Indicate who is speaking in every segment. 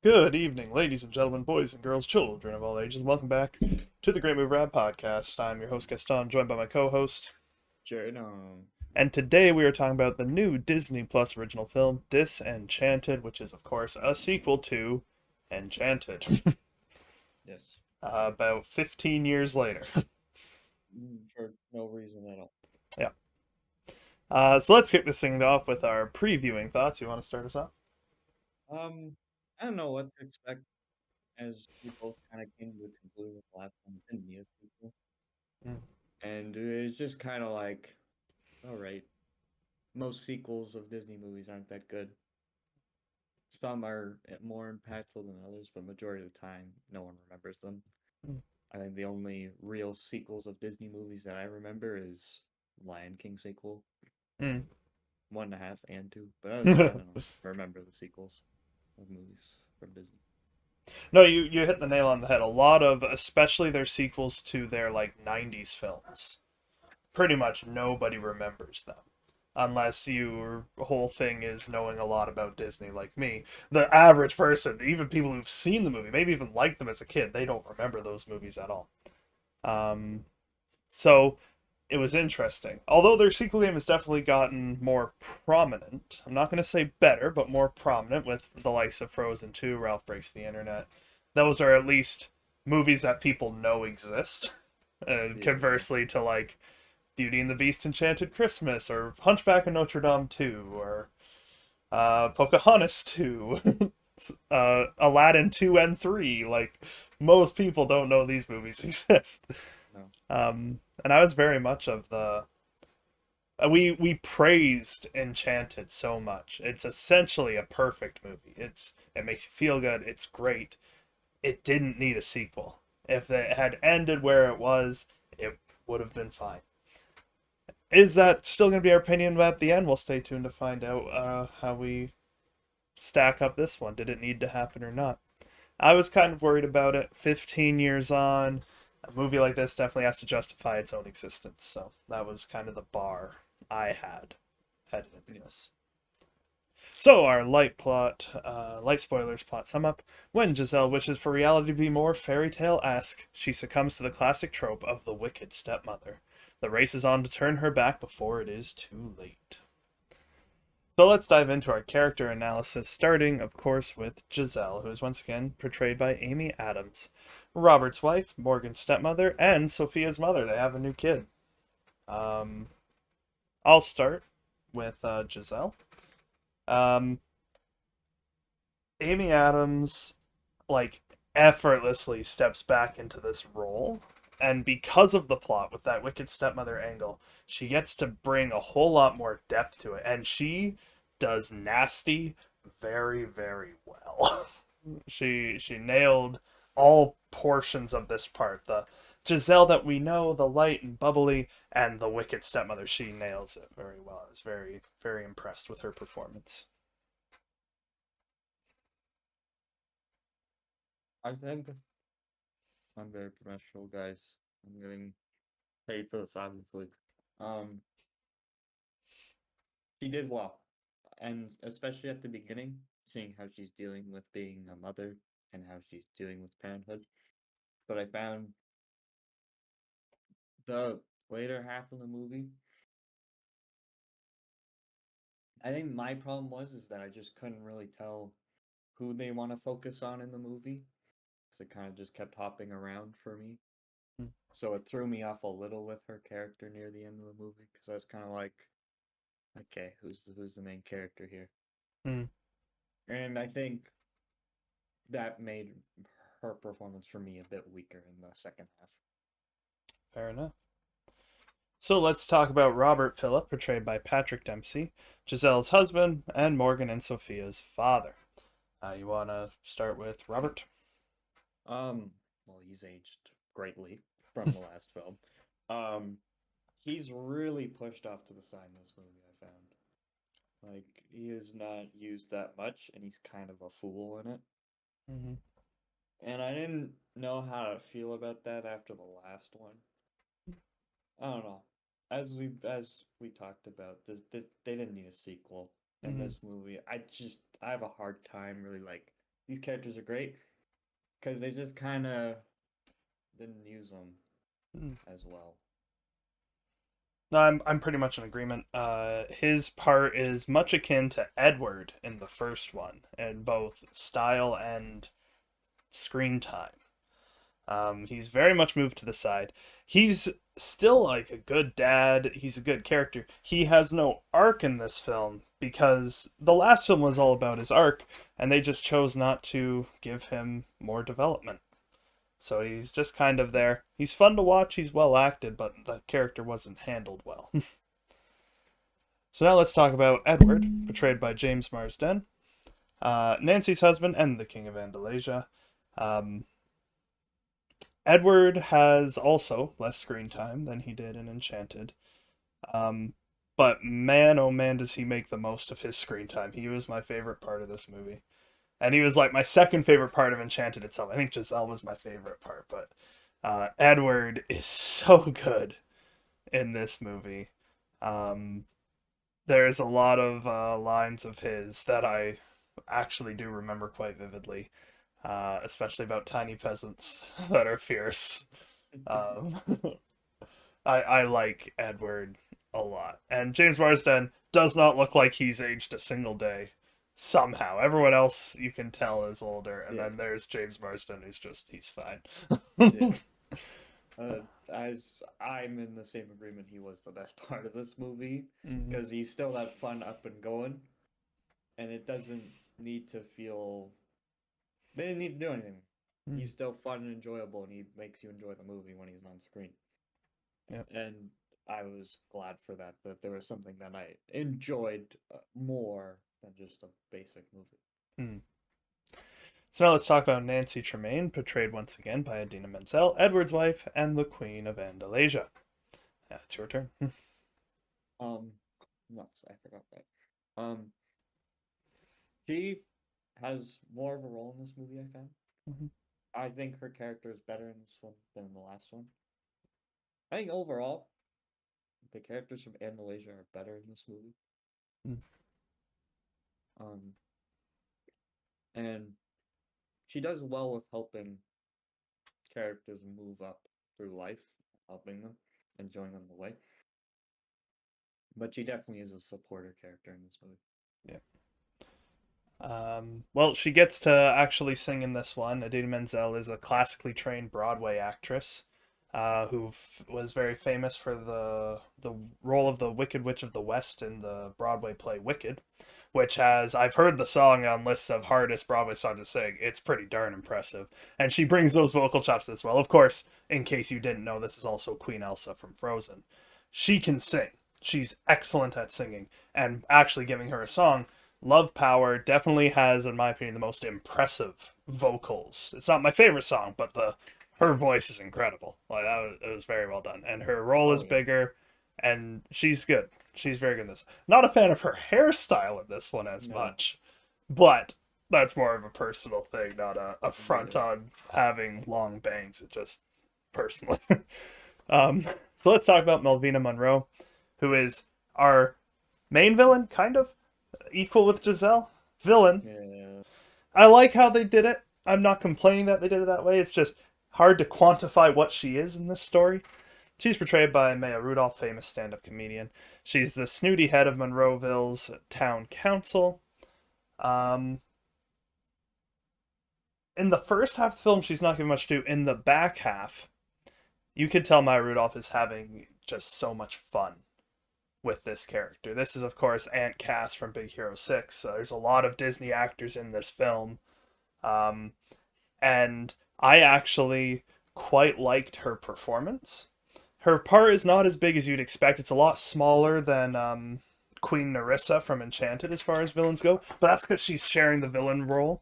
Speaker 1: Good evening, ladies and gentlemen, boys and girls, children of all ages. Welcome back to the Great Move Rad podcast. I'm your host Gaston, joined by my co-host,
Speaker 2: Jerryofdom.
Speaker 1: and today we are talking about the new Disney Plus original film, Disenchanted, which is, of course, a sequel to Enchanted,
Speaker 2: Yes.
Speaker 1: about 15 years later.
Speaker 2: For no reason at all.
Speaker 1: Yeah. So let's kick this thing off with our previewing thoughts. You want to start us off?
Speaker 2: Um, I don't know what to expect as we both kind of came to a conclusion the last time it didn't need a sequel.
Speaker 1: Mm.
Speaker 2: And it's just kind of like, all right, most sequels of Disney movies aren't that good. Some are more impactful than others, but majority of the time, no one remembers them. I think the only real sequels of Disney movies that I remember is Lion King sequel,
Speaker 1: Mm.
Speaker 2: one and a half and two. But other than that, I don't remember the sequels of movies from Disney.
Speaker 1: No, you hit the nail on the head. A lot of, especially their sequels to their like '90s films, pretty much nobody remembers them unless your whole thing is knowing a lot about Disney like me. The average person, even people who've seen the movie, maybe even liked them as a kid, they don't remember those movies at all. Um, so it was interesting. Although their sequel game has definitely gotten more prominent. I'm not going to say better, but more prominent with the likes of Frozen 2, Ralph Breaks the Internet. Those are at least movies that people know exist. And
Speaker 2: Yeah.
Speaker 1: conversely to like Beauty and the Beast Enchanted Christmas or Hunchback of Notre Dame 2 or Pocahontas 2, Aladdin 2 and 3. Like, most people don't know these movies exist.
Speaker 2: No.
Speaker 1: And I was very much of the. We praised Enchanted so much. It's essentially a perfect movie. It makes you feel good. It's great. It didn't need a sequel. If it had ended where it was, it would have been fine. Is that still going to be our opinion at the end? We'll stay tuned to find out how we stack up this one. Did it need to happen or not? I was kind of worried about it. 15 years on, a movie like this definitely has to justify its own existence. So that was kind of the bar I had heading into
Speaker 2: Yeah.
Speaker 1: this. So our light spoilers plot sum up. When Giselle wishes for reality to be more fairy tale-esque, she succumbs to the classic trope of the wicked stepmother. The race is on to turn her back before it is too late. So let's dive into our character analysis, starting, of course, with Giselle, who is once again portrayed by Amy Adams. Robert's wife, Morgan's stepmother, and Sophia's mother. They have a new kid. Um, I'll start with Giselle. Um, Amy Adams, like, effortlessly steps back into this role. And because of the plot with that wicked stepmother angle, she gets to bring a whole lot more depth to it. And she does nasty very, very well. She nailed all portions of this part. The Giselle that we know, the light and bubbly, and the wicked stepmother, she nails it very well. I was very, very impressed with her performance.
Speaker 2: I think I'm very professional, guys. I'm getting paid for this, obviously. Um, she did well, and especially at the beginning, seeing how she's dealing with being a mother and how she's dealing with parenthood. But I found the later half of the movie, I think my problem was that I just couldn't really tell who they want to focus on in the movie, because it kind of just kept hopping around for me. So it threw me off a little with her character near the end of the movie because I was kind of like, okay, who's the main character here?
Speaker 1: Hmm,
Speaker 2: And I think that made her performance for me a bit weaker in the second half.
Speaker 1: fair enough. So let's talk about Robert Phillip, portrayed by Patrick Dempsey, Giselle's husband, and Morgan and Sophia's father. You want to start with Robert?
Speaker 2: Um, well, he's aged greatly from the last film. Um, he's really pushed off to the side in this movie, I found. Like, he is not used that much, and he's kind of a fool in it.
Speaker 1: Mm-hmm.
Speaker 2: And I didn't know how to feel about that after the last one. I don't know. As we talked about this, they didn't need a sequel in
Speaker 1: Mm-hmm.
Speaker 2: this movie. I have a hard time really like these characters are great because they just kind of didn't use them
Speaker 1: Mm.
Speaker 2: as well.
Speaker 1: No, I'm pretty much in agreement. His part is much akin to Edward in the first one, in both style and screen time. He's very much moved to the side. He's still like a good dad. He's a good character. He has no arc in this film because the last film was all about his arc, and they just chose not to give him more development. So he's just kind of there. He's fun to watch. He's well acted, but the character wasn't handled well. So now let's talk about Edward, portrayed by James Marsden, Nancy's husband and the King of Andalasia. Um, Edward has also less screen time than he did in Enchanted. Um, but man, oh man, does he make the most of his screen time. He was my favorite part of this movie. And he was like my second favorite part of Enchanted itself. I think Giselle was my favorite part, but Edward is so good in this movie. Um, there's a lot of lines of his that I actually do remember quite vividly, especially about tiny peasants that are fierce. Um, I like Edward a lot. And James Marsden does not look like he's aged a single day somehow. Everyone else you can tell is older, and
Speaker 2: Yeah,
Speaker 1: then there's James Marsden who's just he's fine.
Speaker 2: yeah. As I'm in the same agreement, he was the best part of this movie
Speaker 1: Mhm.
Speaker 2: because he's still that fun up and going, and it doesn't need to feel. They didn't need to do anything.
Speaker 1: Mm.
Speaker 2: He's still fun and enjoyable, and he makes you enjoy the movie when he's on screen.
Speaker 1: Yep.
Speaker 2: And I was glad for that. That there was something that I enjoyed more than just a basic movie.
Speaker 1: Mm. So now let's talk about Nancy Tremaine, portrayed once again by Adina Menzel, Edward's wife and the Queen of Andalasia. Yeah, it's your turn.
Speaker 2: Um, no, I forgot that. Um, she has more of a role in this movie. I found.
Speaker 1: Mhm.
Speaker 2: I think her character is better in this one than in the last one. I think overall, the characters from Andalasia are better in this movie.
Speaker 1: Mm.
Speaker 2: Um, and she does well with helping characters move up through life, helping them and showing them the way. But she definitely is a supporter character in this movie.
Speaker 1: Yeah. Well, she gets to actually sing in this one. Adina Menzel is a classically trained Broadway actress who was very famous for the role of the Wicked Witch of the West in the Broadway play Wicked, which has I've heard the song on lists of hardest Broadway songs to sing. It's pretty darn impressive, and she brings those vocal chops as well. Of course, in case you didn't know, this is also Queen Elsa from Frozen. She can sing. She's excellent at singing, and actually giving her a song Love Power definitely has, in my opinion, the most impressive vocals. It's not my favorite song, but the her voice is incredible. Like it was very well done, and her role
Speaker 2: Oh
Speaker 1: is
Speaker 2: yeah,
Speaker 1: bigger, and she's good. She's very good in this. Not a fan of her hairstyle in this one as
Speaker 2: no,
Speaker 1: much, but that's more of a personal thing, not a front
Speaker 2: yeah,
Speaker 1: on having long bangs. It just personally. um, so let's talk about Melvina Monroe, who is our main villain, kind of equal with Giselle. Villain.
Speaker 2: yeah.
Speaker 1: I like how they did it. I'm not complaining that they did it that way. It's just hard to quantify what she is in this story. She's portrayed by Maya Rudolph, famous stand up comedian. She's the snooty head of Monroeville's town council. Um, in the first half of the film, she's not given much to do. In the back half, you could tell Maya Rudolph is having just so much fun with this character. This is, of course, Aunt Cass from Big Hero 6. There's a lot of Disney actors in this film. Um, and I actually quite liked her performance. Her part is not as big as you'd expect. It's a lot smaller than Queen Narissa from Enchanted as far as villains go, but that's because she's sharing the villain role.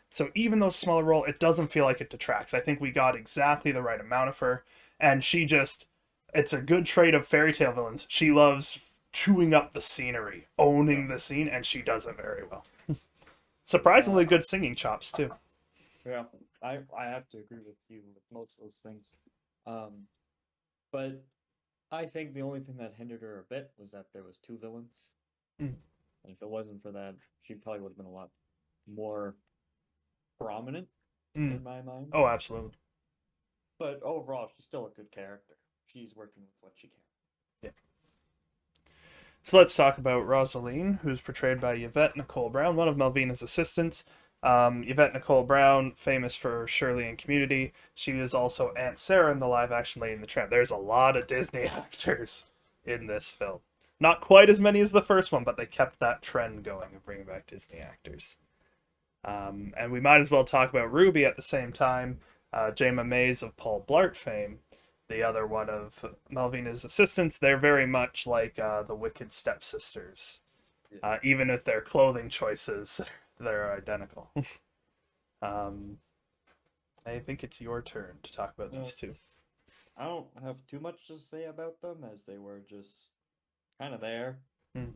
Speaker 1: So even though smaller role, it doesn't feel like it detracts. I think we got exactly the right amount of her, and she just it's a good trait of fairy tale villains. She loves chewing up the scenery,
Speaker 2: Yeah.
Speaker 1: owning the scene, and she does it very well.
Speaker 2: Uh,
Speaker 1: Surprisingly good singing chops too.
Speaker 2: yeah. I have to agree with you with most of those things. Um, but I think the only thing that hindered her a bit was that there was two villains,
Speaker 1: Mm.
Speaker 2: and if it wasn't for that, she probably would have been a lot more prominent
Speaker 1: Mm.
Speaker 2: in my mind.
Speaker 1: Oh, absolutely.
Speaker 2: But overall, she's still a good character. She's working with what she can.
Speaker 1: Yeah. So let's talk about Rosaline, who's portrayed by Yvette Nicole Brown, one of Melvina's assistants. Yvette Nicole Brown, famous for Shirley and Community. She was also Aunt Sarah in the live-action Lady and the Tramp. There's a lot of Disney actors in this film. Not quite as many as the first one, but they kept that trend going of bringing back Disney actors. And we might as well talk about Ruby at the same time. Jayma Mays of Paul Blart fame, the other one of Melvina's assistants. They're very much like the Wicked stepsisters.
Speaker 2: Yeah.
Speaker 1: Even with their clothing choices, they're identical. um, I think it's your turn to talk about these two.
Speaker 2: I don't have too much to say about them as they were just kind of there.
Speaker 1: Hmm.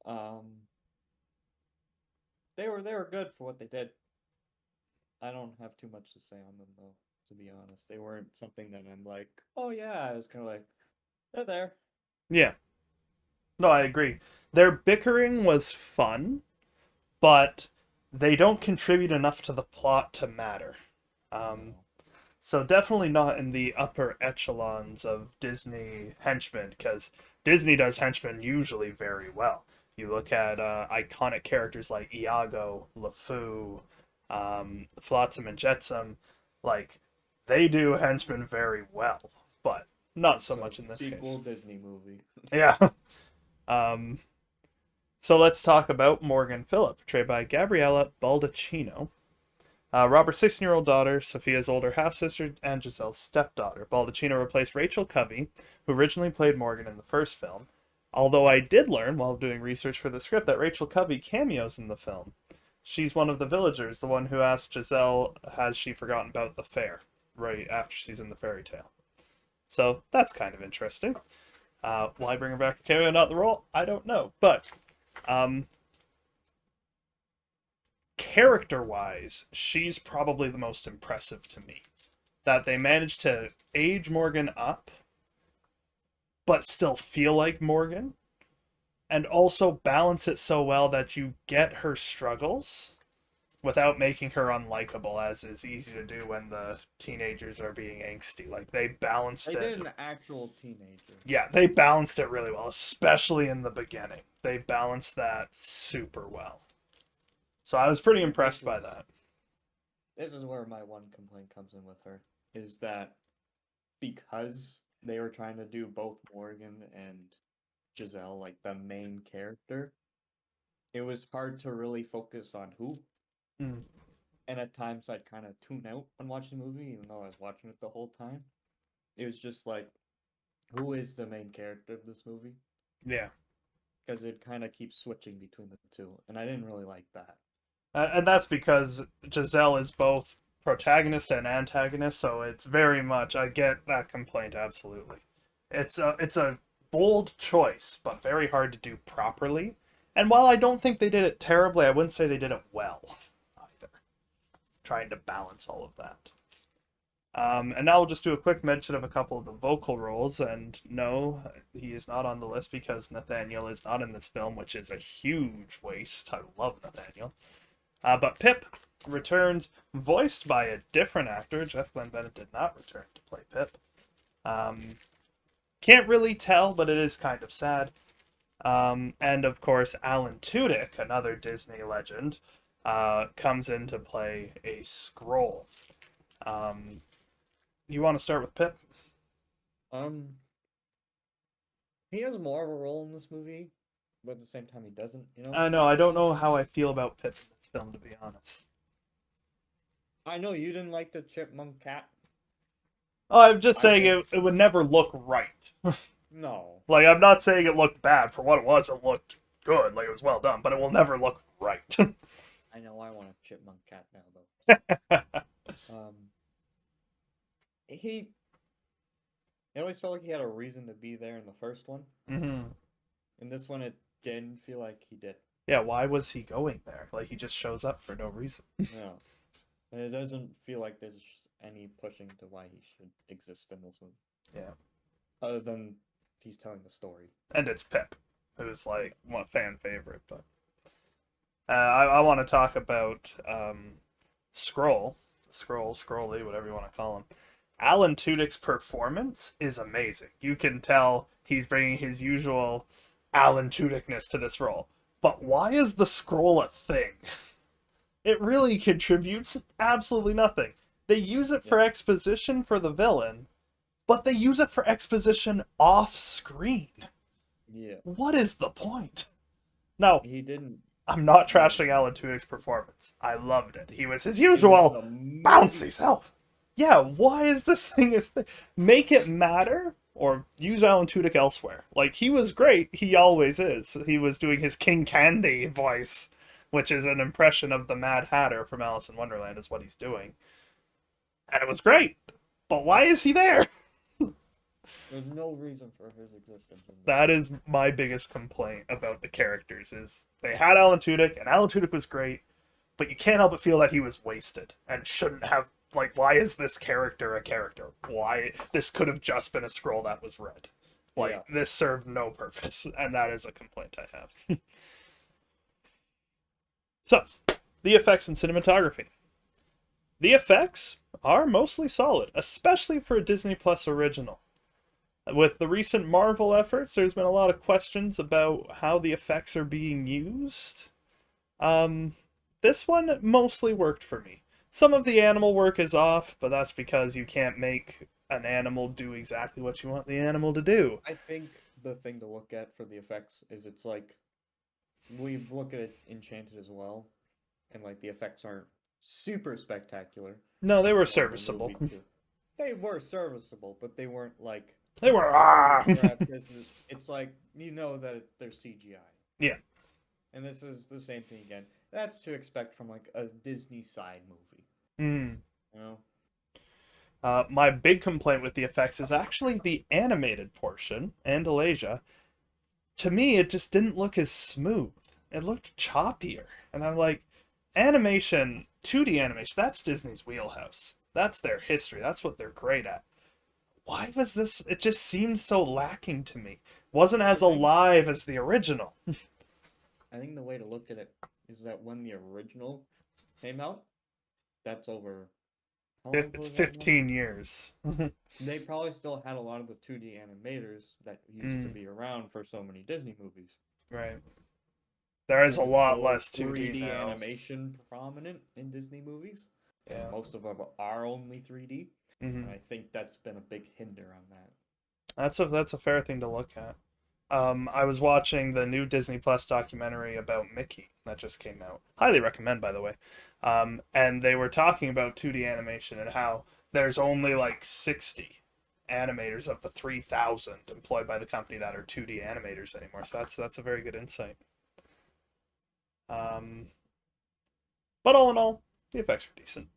Speaker 2: Um, they were good for what they did. I don't have too much to say on them though, to be honest. They weren't something that I'm like, oh yeah, I was kind of like, they're there.
Speaker 1: Yeah, no, I agree. Their bickering was fun, but they don't contribute enough to the plot to matter. Um,
Speaker 2: No.
Speaker 1: So definitely not in the upper echelons of Disney henchmen, because Disney does henchmen usually very well. You look at iconic characters like Iago, LeFou, Flotsam and Jetsam, like they do henchmen very well, but not so
Speaker 2: So
Speaker 1: much in this
Speaker 2: sequel
Speaker 1: case.
Speaker 2: Disney movie.
Speaker 1: Yeah. Um, so let's talk about Morgan Phillip, portrayed by Gabriella Baldacchino. Robert's 16-year-old daughter, Sophia's older half-sister, and Giselle's stepdaughter. Baldacchino replaced Rachel Covey, who originally played Morgan in the first film. Although I did learn, while doing research for the script, that Rachel Covey cameos in the film. She's one of the villagers, the one who asked Giselle, has she forgotten about the fair, right after she's in the fairy tale. So that's kind of interesting. Why bring her back for cameo, not the role? I don't know. But um, character wise, she's probably the most impressive to me. That they managed to age Morgan up, but still feel like Morgan, and also balance it so well that you get her struggles without making her unlikable, as is easy to do when the teenagers are being angsty. Like, they balanced
Speaker 2: They
Speaker 1: it.
Speaker 2: did an actual teenager.
Speaker 1: Yeah, they balanced it really well, especially in the beginning. They balanced that super well. So I was pretty impressed by that.
Speaker 2: This is where my one complaint comes in with her, is that because they were trying to do both Morgan and Giselle, like the main character, it was hard to really focus on who.
Speaker 1: Mm,
Speaker 2: And at times I'd kind of tune out when watching the movie, even though I was watching it the whole time. It was just like, who is the main character of this movie?
Speaker 1: yeah.
Speaker 2: Because it kind of keeps switching between the two, and I didn't really like that.
Speaker 1: And that's because Giselle is both protagonist and antagonist, so it's very much, I get that complaint absolutely. It's a bold choice, but very hard to do properly. And while I don't think they did it terribly, I wouldn't say they did it well either. Trying to balance all of that. And now we'll just do a quick mention of a couple of the vocal roles. And no, he is not on the list because Nathaniel is not in this film, which is a huge waste. I love Nathaniel. But Pip returns, voiced by a different actor. Jeff Glenn Bennett did not return to play Pip. Can't really tell, but it is kind of sad. And of course, Alan Tudyk, another Disney legend, comes in to play a Skrull. You want to start with Pip?
Speaker 2: Um, he has more of a role in this movie, but at the same time he doesn't, you know?
Speaker 1: I know, I don't know how I feel about Pip in this film, to be honest.
Speaker 2: I know you didn't like the chipmunk cat.
Speaker 1: Oh, I'm just
Speaker 2: I
Speaker 1: saying
Speaker 2: did.
Speaker 1: it would never look right.
Speaker 2: No.
Speaker 1: Like, I'm not saying it looked bad. For what it looked good. Like, it was well done, but it will never look right.
Speaker 2: I know I want a chipmunk cat now, though. He it always felt like he had a reason to be there in the first one.
Speaker 1: hmm
Speaker 2: In this one, it didn't feel like he did.
Speaker 1: Yeah, why was he going there? Like, he just shows up for no reason.
Speaker 2: No. And it doesn't feel like there's any pushing to why he should exist in this movie.
Speaker 1: Yeah.
Speaker 2: Other than he's telling the story.
Speaker 1: And it's Pip, who's, like, one fan favorite, but... I want to talk about Scrolly, whatever you want to call him. Alan Tudyk's performance is amazing. You can tell he's bringing his usual Alan Tudykness to this role. But why is the scroll a thing? It really contributes absolutely nothing. They use it
Speaker 2: Yeah.
Speaker 1: for exposition for the villain, but they use it for exposition off screen.
Speaker 2: Yeah.
Speaker 1: What is the point? No,
Speaker 2: He didn't.
Speaker 1: I'm not
Speaker 2: No.
Speaker 1: trashing Alan Tudyk's performance. I loved it. He was his
Speaker 2: It was
Speaker 1: usual
Speaker 2: the movie
Speaker 1: bouncy
Speaker 2: star.
Speaker 1: self. Yeah, why is this thing is make it matter or use Alan Tudyk elsewhere? Like he was great, he always is. He was doing his King Candy voice, which is an impression of the Mad Hatter from Alice in Wonderland, is what he's doing, and it was great. But why is he there?
Speaker 2: There's no reason for his existence in this
Speaker 1: That
Speaker 2: movie.
Speaker 1: is my biggest complaint about the characters. Is they had Alan Tudyk, and Alan Tudyk was great, but you can't help but feel that he was wasted and shouldn't have. Like, why is this character a character? Why this could have just been a scroll that was read. Like,
Speaker 2: Yeah.
Speaker 1: this served no purpose, and that is a complaint I have. So, the effects and cinematography. The effects are mostly solid, especially for a Disney Plus original. With the recent Marvel efforts, there's been a lot of questions about how the effects are being used. Um, this one mostly worked for me. Some of the animal work is off, but that's because you can't make an animal do exactly what you want the animal to do.
Speaker 2: I think the thing to look at for the effects is it's like we look at Enchanted as well, and like the effects aren't super spectacular.
Speaker 1: No, they
Speaker 2: And
Speaker 1: were
Speaker 2: so are the
Speaker 1: serviceable.
Speaker 2: movie too. They were serviceable, but they weren't like
Speaker 1: They were
Speaker 2: holy
Speaker 1: ah.
Speaker 2: crap, this is it's like you know that they're CGI.
Speaker 1: Yeah.
Speaker 2: And this is the same thing again. That's to expect from like a Disney side movie.
Speaker 1: Mm.
Speaker 2: You know?
Speaker 1: My big complaint with the effects is actually the animated portion, Andalasia. To me, it just didn't look as smooth. It looked choppier. And I'm like, animation, 2D animation, that's Disney's wheelhouse. That's their history. That's what they're great at. Why was this? It just seems so lacking to me. Wasn't
Speaker 2: I
Speaker 1: as
Speaker 2: think
Speaker 1: alive as the original.
Speaker 2: I think the way to look at it is that when the original came out, that's over how long ago
Speaker 1: It's
Speaker 2: was that now?
Speaker 1: 15 years.
Speaker 2: They probably still had a lot of the 2D animators that used to
Speaker 1: Mm,
Speaker 2: be around for so many Disney movies.
Speaker 1: right. There is a
Speaker 2: Because it's
Speaker 1: lot
Speaker 2: so
Speaker 1: less 2D
Speaker 2: 3D
Speaker 1: now.
Speaker 2: animation prominent in Disney movies, and
Speaker 1: Yeah.
Speaker 2: most of them are only 3D. And
Speaker 1: Hmm.
Speaker 2: I think that's been a big hinder on that.
Speaker 1: That's a fair thing to look at. I was watching the new Disney Plus documentary about Mickey that just came out. Highly recommend, by the way. And they were talking about 2D animation and how there's only like 60 animators of the 3,000 employed by the company that are 2D animators anymore. So that's a very good insight. Um, but all in all, the effects were decent.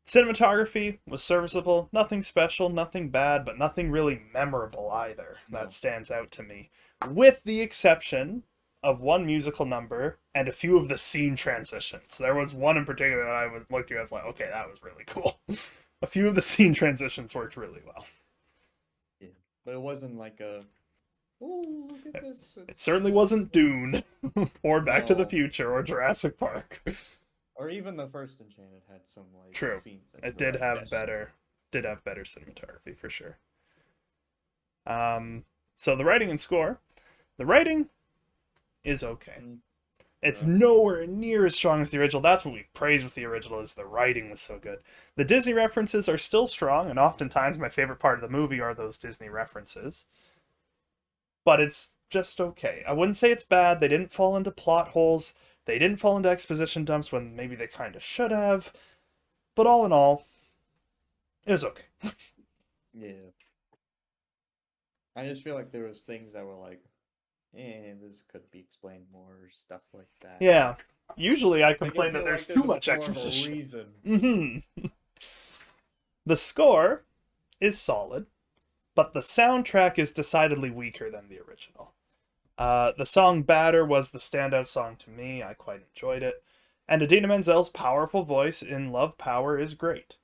Speaker 1: Cinematography was serviceable, nothing special, nothing bad, but nothing really memorable either that
Speaker 2: No.
Speaker 1: stands out to me. With the exception of one musical number and a few of the scene transitions. There was one in particular that looked at, I was like, okay, that was really cool. A few of the scene transitions worked really well.
Speaker 2: Yeah. But it wasn't like a, oh, look at this.
Speaker 1: It
Speaker 2: It's
Speaker 1: certainly
Speaker 2: so
Speaker 1: wasn't
Speaker 2: cool.
Speaker 1: Dune or Back to the
Speaker 2: No.
Speaker 1: Future or Jurassic Park.
Speaker 2: Or even the first Enchanted had some like
Speaker 1: True.
Speaker 2: scenes that
Speaker 1: It
Speaker 2: were like this.
Speaker 1: did have better cinematography for sure. So the writing and score. The writing is okay.
Speaker 2: Mm,
Speaker 1: It's
Speaker 2: yeah.
Speaker 1: nowhere near as strong as the original. That's what we praise with the original is the writing was so good. The Disney references are still strong, and oftentimes my favorite part of the movie are those Disney references. But it's just okay. I wouldn't say it's bad. They didn't fall into plot holes. They didn't fall into exposition dumps when maybe they kind of should have. But all in all, it was okay.
Speaker 2: Yeah. I just feel like there was things that were like, this could be explained more, or stuff like that.
Speaker 1: Yeah. Usually I
Speaker 2: Like I
Speaker 1: complain that
Speaker 2: feel
Speaker 1: there's
Speaker 2: like
Speaker 1: too
Speaker 2: there's
Speaker 1: much
Speaker 2: more of a
Speaker 1: exposition.
Speaker 2: reason.
Speaker 1: The score is solid, but the soundtrack is decidedly weaker than the original. The song Batter was the standout song to me. I quite enjoyed it. And Idina Menzel's powerful voice in Love Power is great.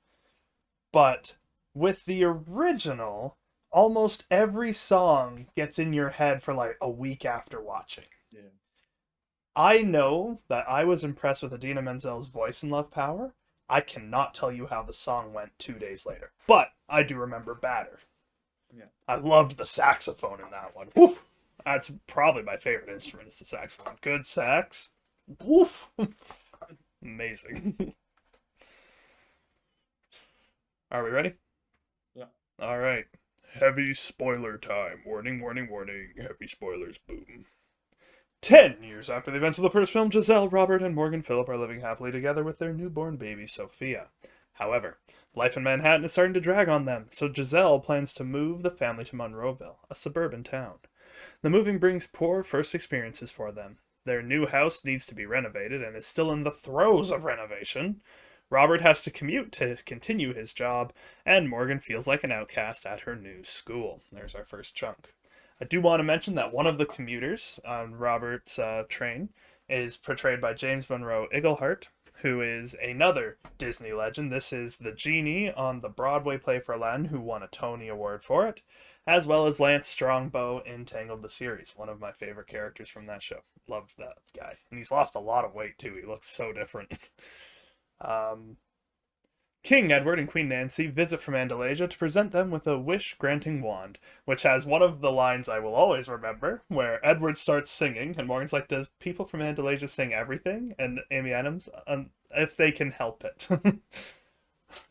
Speaker 1: But with the original, almost every song gets in your head for like a week after watching.
Speaker 2: Yeah.
Speaker 1: I know that I was impressed with Idina Menzel's voice in Love Power. I cannot tell you how the song went 2 days later, but I do remember Batter.
Speaker 2: Yeah.
Speaker 1: I loved the saxophone in that one. Woo! That's probably my favorite instrument is the saxophone. Good sax. Woof. Amazing. Are we ready?
Speaker 2: Yeah.
Speaker 1: All right. Heavy spoiler time. Warning, warning, warning. Heavy spoilers. Boom. 10 years after the events of the first film, Giselle, Robert, and Morgan Phillip are living happily together with their newborn baby, Sophia. However, life in Manhattan is starting to drag on them, so Giselle plans to move the family to Monroeville, a suburban town. The moving brings poor first experiences for them. Their new house needs to be renovated and is still in the throes of renovation. Robert has to commute to continue his job, and Morgan feels like an outcast at her new school. There's our first chunk. I do want to mention that one of the commuters on Robert's train is portrayed by James Monroe Iglehart, who is another Disney legend. This is the genie on the Broadway play for Aladdin, who won a Tony Award for it, as well as Lance Strongbow in Tangled the series, one of my favorite characters from that show. Loved that guy. And he's lost a lot of weight, too. He looks so different. King Edward and Queen Nancy visit from Andalasia to present them with a wish-granting wand, which has one of the lines I will always remember, where Edward starts singing, and Morgan's like, "Does people from Andalasia sing everything?" And Amy Adams, "If they can help it,"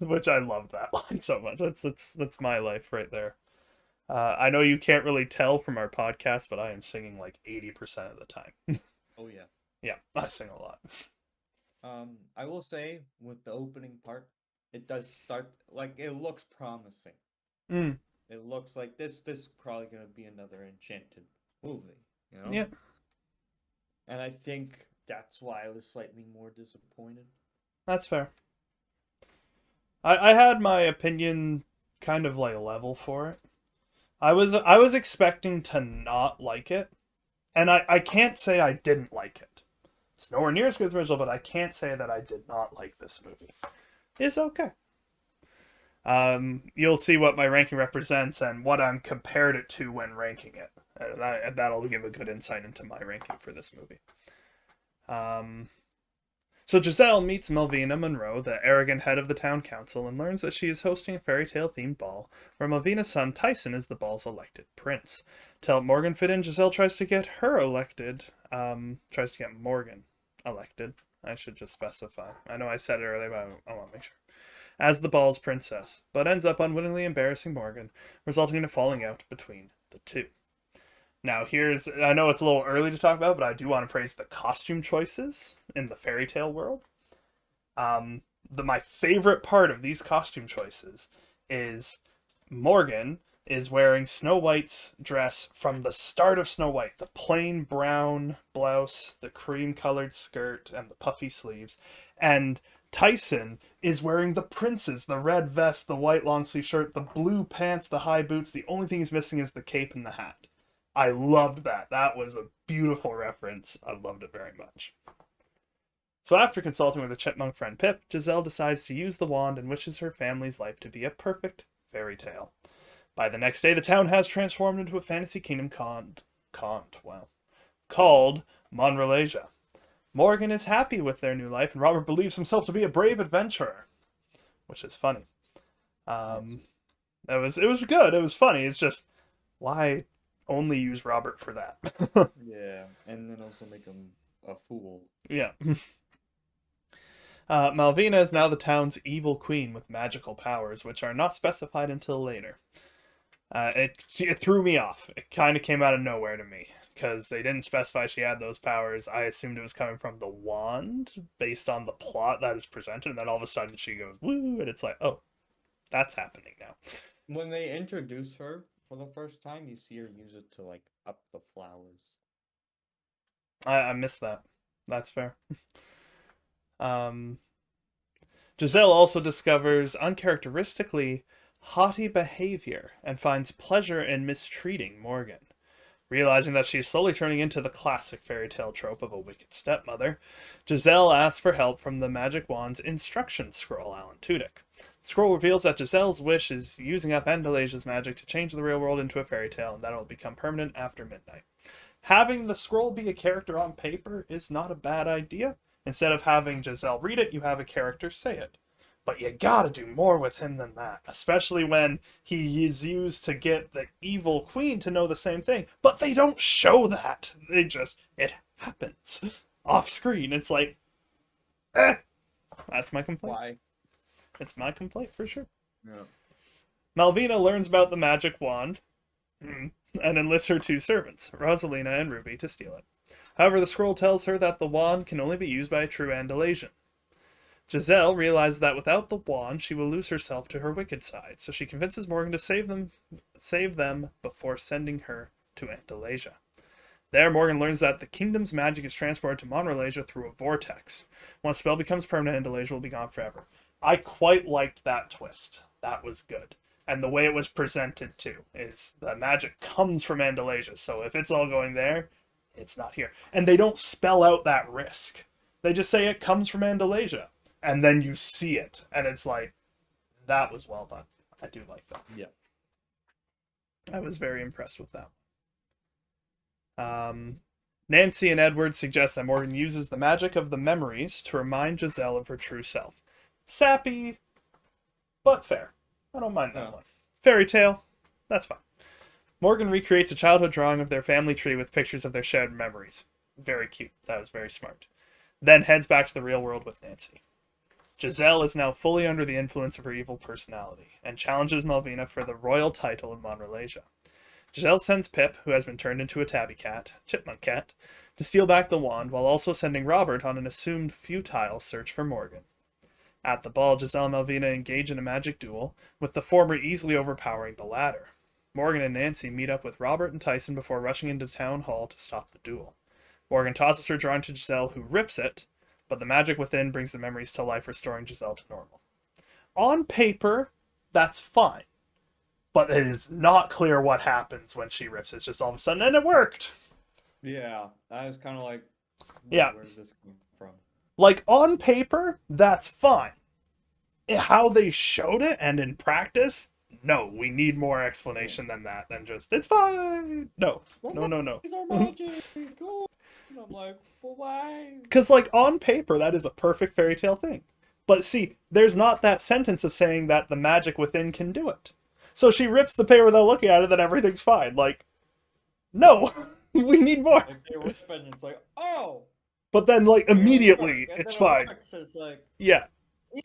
Speaker 1: which I love that line so much. That's my life right there. I know you can't really tell from our podcast, but I am singing like 80% of the time.
Speaker 2: Oh yeah.
Speaker 1: Yeah, I sing a lot.
Speaker 2: I will say with the opening part, it does start like it looks promising.
Speaker 1: Mm,
Speaker 2: It looks like this probably gonna be another Enchanted movie, you know?
Speaker 1: yeah,
Speaker 2: And I think that's why I was slightly more disappointed.
Speaker 1: that's fair. I had my opinion kind of like level for it. I was expecting to not like it, and I can't say I didn't like it. It's nowhere near as good as the original, but I can't say that I did not like this movie. It's okay. You'll see what my ranking represents and what I'm compared it to when ranking it. That'll give a good insight into my ranking for this movie. So Giselle meets Melvina Monroe, the arrogant head of the town council, and learns that she is hosting a fairy tale themed ball where Melvina's son Tyson is the ball's elected prince. To help Morgan fit in, Giselle tries to get her elected. Tries to get Morgan elected. I should just specify. I know I said it earlier, but I want to make sure. As the ball's princess, but ends up unwittingly embarrassing Morgan, resulting in a falling out between the two. Now, I know it's a little early to talk about, but I do want to praise the costume choices in the fairy tale world. My favorite part of these costume choices is Morgan is wearing Snow White's dress from the start of Snow White, the plain brown blouse, the cream colored skirt, and the puffy sleeves. And Tyson is wearing the prince's, the red vest, the white long sleeve shirt, the blue pants, the high boots. The only thing he's missing is the cape and the hat. I loved that. That was a beautiful reference. I loved it very much. So after consulting with her chipmunk friend Pip, Giselle decides to use the wand and wishes her family's life to be a perfect fairy tale. By the next day, the town has transformed into a fantasy kingdom called Monrelasia. Morgan is happy with their new life, and Robert believes himself to be a brave adventurer, which is funny. It was good. It was funny. It's just why only use Robert for that?
Speaker 2: Yeah, and then also make him a fool.
Speaker 1: Yeah. Malvina is now the town's evil queen with magical powers, which are not specified until later. It threw me off. It kind of came out of nowhere to me because they didn't specify she had those powers. I assumed it was coming from the wand based on the plot that is presented, and then all of a sudden she goes woo, and it's like, oh, that's happening now.
Speaker 2: When they introduce her for the first time, you see her use it to like up the flowers.
Speaker 1: I missed that. That's fair. Giselle also discovers uncharacteristically haughty behavior and finds pleasure in mistreating Morgan. Realizing that she is slowly turning into the classic fairy tale trope of a wicked stepmother, Giselle asks for help from the magic wand's instruction scroll, Alan Tudyk. The scroll reveals that Giselle's wish is using up Andalasia's magic to change the real world into a fairy tale, and that it will become permanent after midnight. Having the scroll be a character on paper is not a bad idea. Instead of having Giselle read it, you have a character say it. But you gotta do more with him than that, especially when he is used to get the evil queen to know the same thing. But they don't show that. It happens off screen. It's like, eh. That's my complaint.
Speaker 2: Why?
Speaker 1: It's my complaint for sure.
Speaker 2: Yeah.
Speaker 1: Malvina learns about the magic wand and enlists her two servants, Rosalina and Ruby, to steal it. However, the scroll tells her that the wand can only be used by a true Andalasian. Giselle realizes that without the wand, she will lose herself to her wicked side, so she convinces Morgan to save them before sending her to Andalasia. There, Morgan learns that the kingdom's magic is transported to Monrelasia through a vortex. Once a spell becomes permanent, Andalasia will be gone forever. I quite liked that twist. That was good. And the way it was presented, too, is the magic comes from Andalasia, so if it's all going there, it's not here. And they don't spell out that risk. They just say it comes from Andalasia. And then you see it, and it's like, that was well done. I do like that.
Speaker 2: Yeah.
Speaker 1: I was very impressed with that. Nancy and Edward suggest that Morgan uses the magic of the memories to remind Giselle of her true self. Sappy, but fair. I don't mind that one. Fairy tale, that's fine. Morgan recreates a childhood drawing of their family tree with pictures of their shared memories. Very cute. That was very smart. Then heads back to the real world with Nancy. Giselle is now fully under the influence of her evil personality, and challenges Malvina for the royal title of Monrelasia. Giselle sends Pip, who has been turned into a tabby cat, chipmunk cat, to steal back the wand, while also sending Robert on an assumed futile search for Morgan. At the ball, Giselle and Malvina engage in a magic duel, with the former easily overpowering the latter. Morgan and Nancy meet up with Robert and Tyson before rushing into town hall to stop the duel. Morgan tosses her drawing to Giselle, who rips it, but the magic within brings the memories to life, restoring Giselle to normal. On paper, that's fine. But it is not clear what happens when she rips it. It's just all of a sudden, and it worked!
Speaker 2: Yeah, I was kind of like,
Speaker 1: Yeah.
Speaker 2: where did this come from?
Speaker 1: Like, on paper, that's fine. How they showed it, and in practice, no, we need more explanation than that, than just, it's fine! No. No.
Speaker 2: These are magic! Oh. And I'm like, well, why?
Speaker 1: Because, like, on paper, that is a perfect fairy tale thing. But see, there's not that sentence of saying that the magic within can do it. So she rips the paper without looking at it, then everything's fine. Like, no, we need more.
Speaker 2: Like, they rip it, and it's like, oh!
Speaker 1: But then, like, immediately, it's fine.
Speaker 2: So it's like,
Speaker 1: Yeah.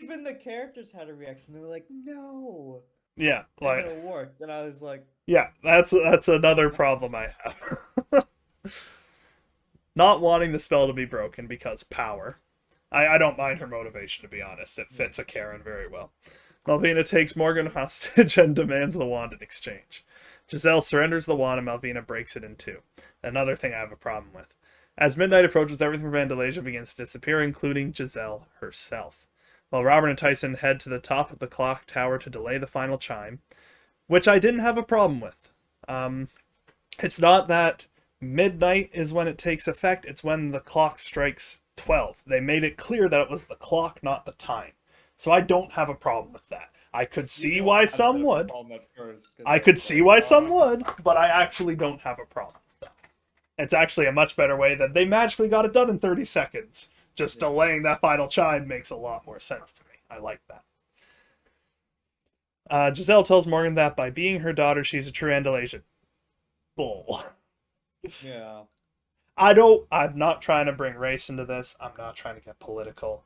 Speaker 2: even the characters had a reaction. They were like, no!
Speaker 1: Yeah, like,
Speaker 2: and it worked. And I was like,
Speaker 1: yeah, that's another problem I have. Not wanting the spell to be broken because power. I don't mind her motivation, to be honest. It fits a Karen very well. Malvina takes Morgan hostage and demands the wand in exchange. Giselle surrenders the wand and Malvina breaks it in two. Another thing I have a problem with. As midnight approaches, everything from Andalasia begins to disappear, including Giselle herself. While Robert and Tyson head to the top of the clock tower to delay the final chime, which I didn't have a problem with. It's not that midnight is when it takes effect, it's when the clock strikes 12. They made it clear that it was the clock, not the time. So I don't have a problem with that. I could see why some would. I could see why some would, but I actually don't have a problem with that. It's actually a much better way that they magically got it done in 30 seconds. Just delaying that final chime makes a lot more sense to me. I like that. Giselle tells Morgan that by being her daughter, she's a true Andalasian. Bull.
Speaker 2: Yeah.
Speaker 1: I'm not trying to bring race into this. I'm not trying to get political.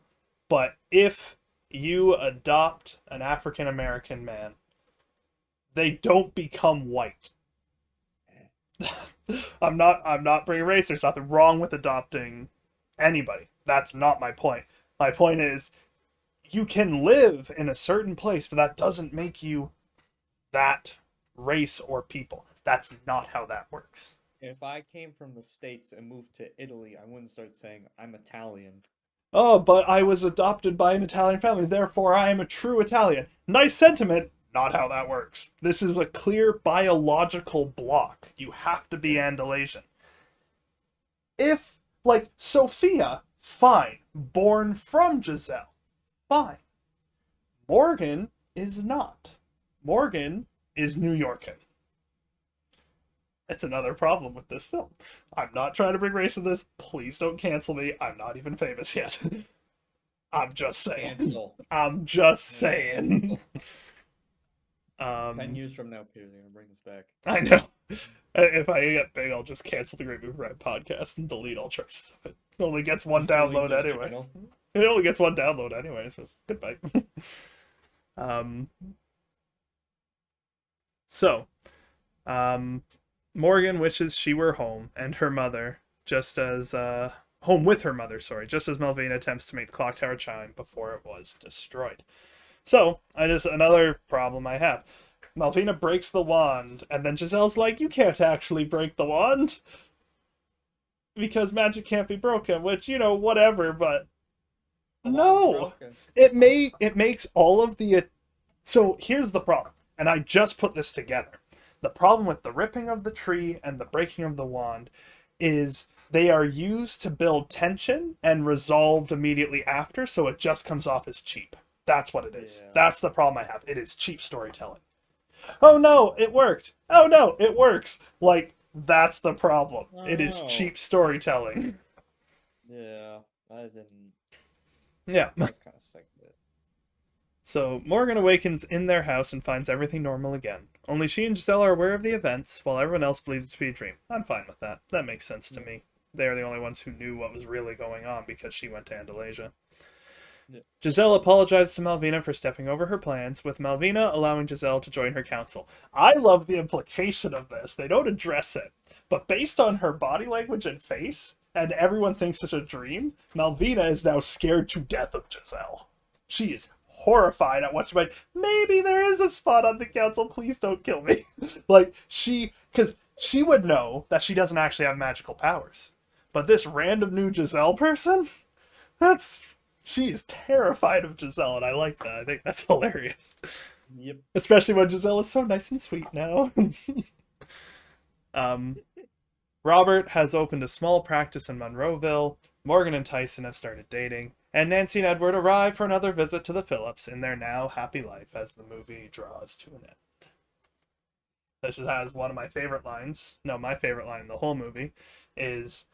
Speaker 1: But if you adopt an African American man, they don't become white. I'm not bringing race. There's nothing wrong with adopting anybody. That's not my point. My point is, you can live in a certain place, but that doesn't make you that race or people. That's not how that works.
Speaker 2: If I came from the States and moved to Italy, I wouldn't start saying I'm Italian.
Speaker 1: Oh, but I was adopted by an Italian family, therefore I am a true Italian. Nice sentiment, not how that works. This is a clear biological block. You have to be Andalasian. If, like, Sophia, fine. Born from Giselle, fine. Morgan is not. Morgan is New Yorkan. It's another problem with this film. I'm not trying to bring race in this. Please don't cancel me. I'm not even famous yet. I'm just saying.
Speaker 2: Cancel.
Speaker 1: I'm just saying.
Speaker 2: Cancel. 10
Speaker 1: Um,
Speaker 2: years from now, Peter, they're gonna bring this back.
Speaker 1: I know. If I get big, I'll just cancel the Great Movie Ride podcast and delete all traces of it. It only gets one
Speaker 2: Just delete
Speaker 1: download
Speaker 2: this
Speaker 1: anyway.
Speaker 2: channel.
Speaker 1: It only gets one download anyway, so goodbye. um, so, um, Morgan wishes she were home and her mother, just as home with her mother, sorry, just as Melvina attempts to make the clock tower chime before it was destroyed. So, another problem I have. Malvina breaks the wand, and then Giselle's like, "You can't actually break the wand because magic can't be broken." Which, whatever. But
Speaker 2: The wand's
Speaker 1: no,
Speaker 2: broken.
Speaker 1: it makes all of the. So here's the problem, and I just put this together. The problem with the ripping of the tree and the breaking of the wand is they are used to build tension and resolved immediately after, so it just comes off as cheap. That's what it is.
Speaker 2: Yeah.
Speaker 1: That's the problem I have. It is cheap storytelling. Oh no, it worked. Oh no, it works. Like, that's the problem. It is
Speaker 2: Oh.
Speaker 1: cheap storytelling.
Speaker 2: Yeah, I didn't.
Speaker 1: Yeah.
Speaker 2: I was kind of sick of it.
Speaker 1: So Morgan awakens in their house and finds everything normal again. Only she and Giselle are aware of the events, while everyone else believes it to be a dream. I'm fine with that. That makes sense to me. They are the only ones who knew what was really going on because she went to Andalasia.
Speaker 2: Yeah.
Speaker 1: Giselle apologized to Malvina for stepping over her plans, with Malvina allowing Giselle to join her council. I love the implication of this. They don't address it, but based on her body language and face, and everyone thinks it's a dream, Malvina is now scared to death of Giselle. She is horrified at what she might. Maybe there is a spot on the council. Please don't kill me. Because she would know that she doesn't actually have magical powers. But this random new Giselle person, that's she's terrified of Giselle, and I like that. I think that's hilarious.
Speaker 2: Yep.
Speaker 1: Especially when Giselle is so nice and sweet now. um, Robert has opened a small practice in Monroeville. Morgan and Tyson have started dating. And Nancy and Edward arrive for another visit to the Phillips in their now happy life as the movie draws to an end. This has one of my favorite lines. No, my favorite line in the whole movie is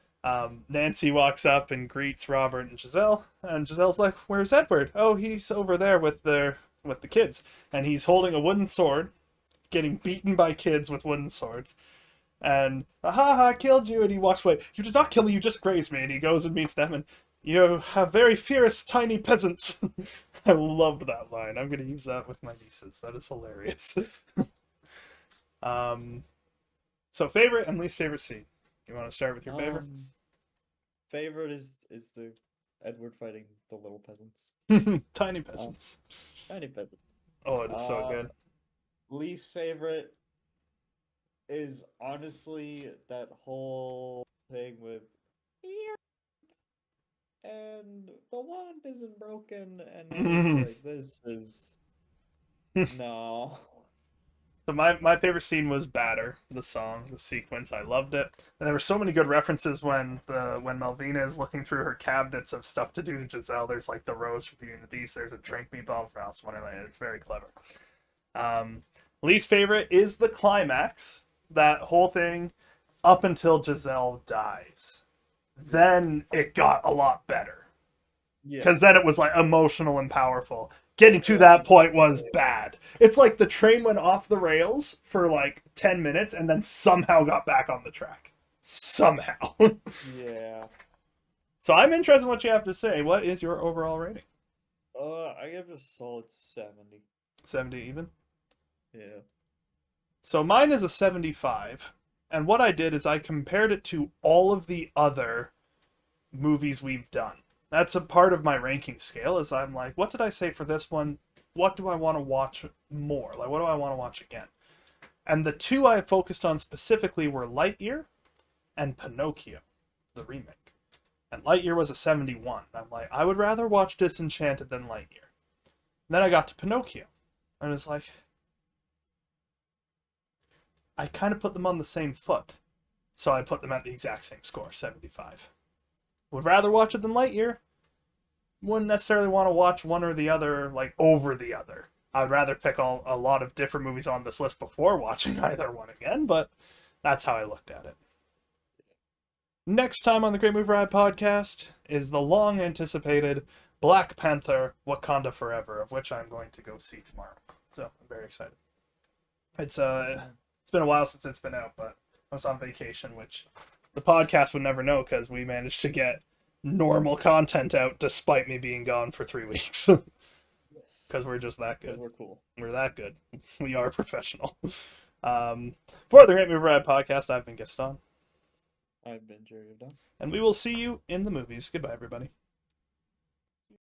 Speaker 1: Nancy walks up and greets Robert and Giselle's like, "Where's Edward?" "Oh, he's over there with the kids, and he's holding a wooden sword, getting beaten by kids with wooden swords." And I killed you, and he walks away. "You did not kill me, you just grazed me." And he goes and meets them, and you have very fierce tiny peasants. I loved that line. I'm gonna use that with my nieces. That is hilarious. So favorite and least favorite scene. You want to start with your favorite?
Speaker 2: Favorite is the Edward fighting the little peasants.
Speaker 1: Tiny peasants.
Speaker 2: Tiny peasants.
Speaker 1: Oh, it is so good.
Speaker 2: Least favorite is honestly that whole thing with and the wand isn't broken, and it's like, this is no.
Speaker 1: So my favorite scene was Batter, the song, the sequence. I loved it. And there were so many good references when Malvina is looking through her cabinets of stuff to do to Giselle. There's like the rose for Beauty and the Beast. There's a drink me bomb for Alice in Wonderland. It's very clever. Least favorite is the climax. That whole thing up until Giselle dies. Then it got a lot better.
Speaker 2: Yeah.
Speaker 1: Because then it was like emotional and powerful. Getting to that point was bad. It's like the train went off the rails for like 10 minutes and then somehow got back on the track. Somehow.
Speaker 2: Yeah.
Speaker 1: So I'm interested in what you have to say. What is your overall rating?
Speaker 2: I give it a solid 70.
Speaker 1: 70 even?
Speaker 2: Yeah.
Speaker 1: So mine is a 75. And what I did is I compared it to all of the other movies we've done. That's a part of my ranking scale, is I'm like, what did I say for this one? What do I want to watch more? Like, what do I want to watch again? And the two I focused on specifically were Lightyear and Pinocchio, the remake. And Lightyear was a 71. I'm like, I would rather watch Disenchanted than Lightyear. And then I got to Pinocchio. And it's like, I kind of put them on the same foot. So I put them at the exact same score, 75. Would rather watch it than Lightyear. Wouldn't necessarily want to watch one or the other, like, over the other. I'd rather pick a lot of different movies on this list before watching either one again, but that's how I looked at it. Next time on the Great Movie Ride podcast is the long-anticipated Black Panther: Wakanda Forever, of which I'm going to go see tomorrow. So I'm very excited. It's been a while since it's been out, but I was on vacation, which the podcast would never know because we managed to get normal content out despite me being gone for 3 weeks.
Speaker 2: Yes.
Speaker 1: Because we're just that
Speaker 2: Because
Speaker 1: good.
Speaker 2: we're cool.
Speaker 1: We're that good. We are professional. For the Great Movie Ride podcast, I've been Gaston.
Speaker 2: I've been Jerryofdom.
Speaker 1: And we will see you in the movies. Goodbye, everybody.